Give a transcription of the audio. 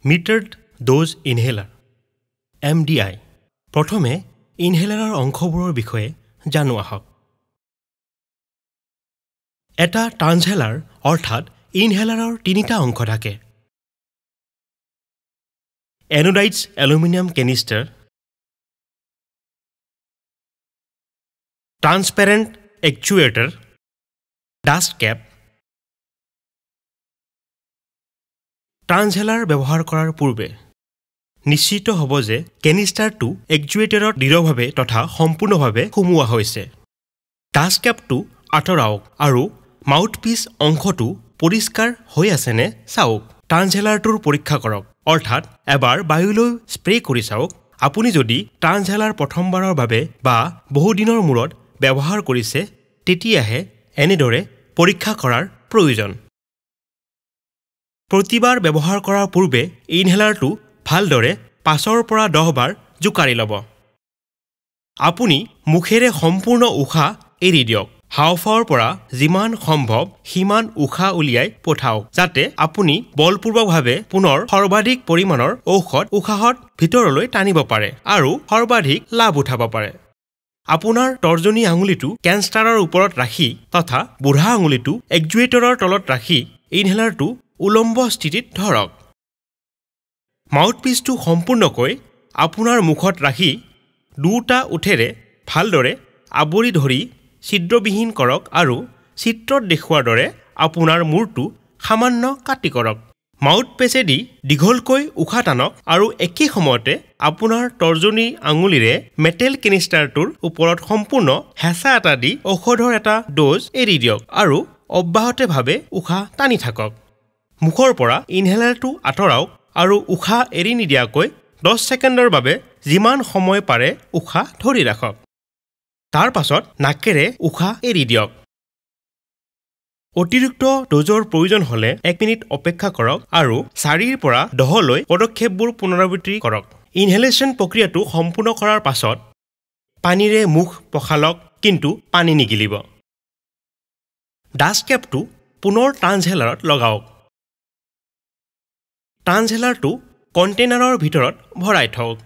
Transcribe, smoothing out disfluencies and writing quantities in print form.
metered dose inhaler MDI প্ৰথমে ইনহেলাৰৰ অংশবোৰৰ বিষয়ে জানো আহক এটা ট্ৰান্সহেলাৰ অৰ্থাৎ ইনহেলাৰৰ তিনিটা অংশ থাকে anodised aluminium canister transparent actuator dust cap ট্ৰান্সহেলাৰ ব্যৱহাৰ কৰাৰ পূৰ্বে নিশ্চিত হ'ব যে কেনিষ্টাৰটো একচুৱেটৰত দৃঢ়ভাৱে তথা সম্পূৰ্ণভাৱে সুমুওৱা হৈছে ডাষ্ট কেপটো আঁতৰাওক আৰু মাউথপিচ অংশটো পৰিষ্কাৰ হৈ আছেনে চাওক ট্ৰান্সহেলাৰটোৰ পৰীক্ষা কৰক অৰ্থাৎ এবাৰ বায়ুলৈ স্প্ৰে কৰি চাওক আপুনি যদি ট্ৰান্সহেলাৰ প্ৰথমবাৰৰ বাবে বা বহুদিনৰ মূৰত ব্যৱহাৰ কৰিছে তেতিয়াহে এনেদৰে পৰীক্ষা কৰাৰ প্ৰয়োজন প্ৰতিবাৰ ব্যৱহাৰ কৰাৰ পূৰ্বে ইনহেলাৰটো ভালদৰে 5 পৰা 10 বাৰ জোকাৰি ল'ব আপুনি মুখেৰে সম্পূৰ্ণ উশাহ এৰি দিয়ক হাওঁফাওঁৰ পৰা যিমান সম্ভৱ সিমান উশাহ উলিয়াই পঠাওক যাতে আপুনি বলপূৰ্বকভাৱে পুনৰ সৰ্বাধিক পৰিমাণৰ ঔষধ উশাহত ভিতৰলৈ টানিব পাৰে আৰু সৰ্বাধিক লাভ উঠাব পাৰে আপোনাৰ তৰ্জনী আঙুলিটো কেনষ্টাৰৰ ওপৰত ৰাখি তথা বুঢ়া আঙুলিটো একচুৱেটৰৰ তলত ৰাখি ইনহেলাৰটো উলম্ব স্থিতিত ধৰক মাউথপিচটো সম্পূৰ্ণকৈ আপোনাৰ মুখত ৰাখি দুটা ওঠেৰে ভালদৰে আৱৰি ধৰি ছিদ্ৰবিহীন কৰক আৰু চিত্ৰত দেখুৱাৰ দৰে আপোনাৰ মূৰটো সামান্য কাটি কৰক মাউথপেচেদি দীঘলকৈ উশাহ টানক আৰু একে সময়তে আপোনাৰ তৰ্জনী আঙুলিৰে মেটেল কেনিষ্টাৰটোৰ ওপৰত সম্পূৰ্ণ হেঁচা এটা দি ঔষধৰ এটা ড'জ এৰি দিয়ক আৰু অব্যাহতভাৱে উশাহ টানি থাকক মুখৰ পৰা ইনহেলাৰটো আঁতৰাওক আৰু উশাহ এৰি নিদিয়াকৈ 10 ছেকেণ্ডৰ বাবে যিমান সময় পাৰে উশাহ ধৰি ৰাখক তাৰ পাছত নাকেৰে উশাহ এৰি দিয়ক অতিৰিক্ত ড'জৰ প্ৰয়োজন হ'লে 1 মিনিট অপেক্ষা কৰক আৰু 4 পৰা 10 লৈ পদক্ষেপবোৰ পুনৰাবৃত্তি কৰক ইনহেলেশ্যন প্ৰক্ৰিয়াটো সম্পূৰ্ণ কৰাৰ পাছত পানীৰে মুখ পখালক কিন্তু পানী নিগিলিব ডাষ্ট কেপটো পুনৰ ট্ৰান্সহেলাৰত লগাওক ট্ৰান্সহেলাৰটো কণ্টেইনাৰৰ ভিতৰত ভৰাই থওক